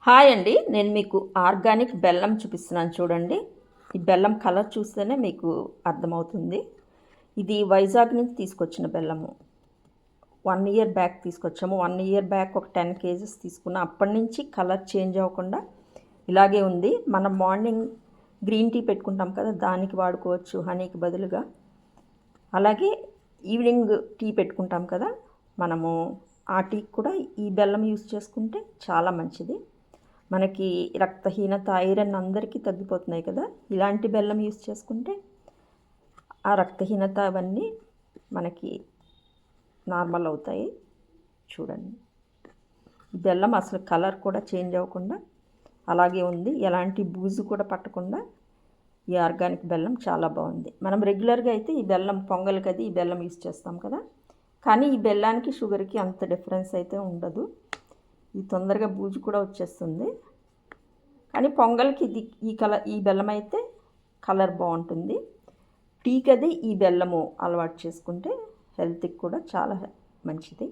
Hi అండి, నేను మీకు ఆర్గానిక్ బెల్లం చూపిస్తున్నాను చూడండి. ఈ బెల్లం కలర్ చూస్తేనే మీకు అర్థమవుతుంది. ఇది వైజాగ్ నుంచి తీసుకొచ్చిన బెల్లము. 1 ఇయర్ బ్యాక్ తీసుకొచ్చాము. 1 ఇయర్ బ్యాక్ ఒక 10 కేజెస్ తీసుకున్నాం. అప్పటి నుంచి కలర్ చేంజ్ అవ్వకుండా ఇలాగే ఉంది. మనం మార్నింగ్ గ్రీన్ టీ పెట్టుకుంటాం కదా, దానికి వాడుకోవచ్చు హనీకి బదులుగా. అలాగే ఈవినింగ్ టీ పెట్టుకుంటాం కదా మనము, ఆ టీకి కూడా ఈ బెల్లం యూస్ చేసుకుంటే చాలా మంచిది. మనకి రక్తహీనత, ఐరన్ అందరికీ తగ్గిపోతున్నాయి కదా, ఇలాంటి బెల్లం యూస్ చేసుకుంటే ఆ రక్తహీనత అవన్నీ మనకి నార్మల్ అవుతాయి. చూడండి, బెల్లం అసలు కలర్ కూడా చేంజ్ అవ్వకుండా అలాగే ఉంది. ఎలాంటి బూజు కూడా పట్టకుండా ఈ ఆర్గానిక్ బెల్లం చాలా బాగుంది. మనం రెగ్యులర్గా అయితే ఈ బెల్లం పొంగల్కి అది ఈ బెల్లం యూస్ చేస్తాం కదా, కానీ ఈ బెల్లానికి షుగర్కి అంత డిఫరెన్స్ అయితే ఉండదు. ఇది తొందరగా బూజు కూడా వచ్చేస్తుంది. కానీ పొంగల్కి ఇది ఈ బెల్లం అయితే కలర్ బాగుంటుంది. టీకి అది ఈ బెల్లము అలవాటు చేసుకుంటే హెల్త్కి కూడా చాలా మంచిది.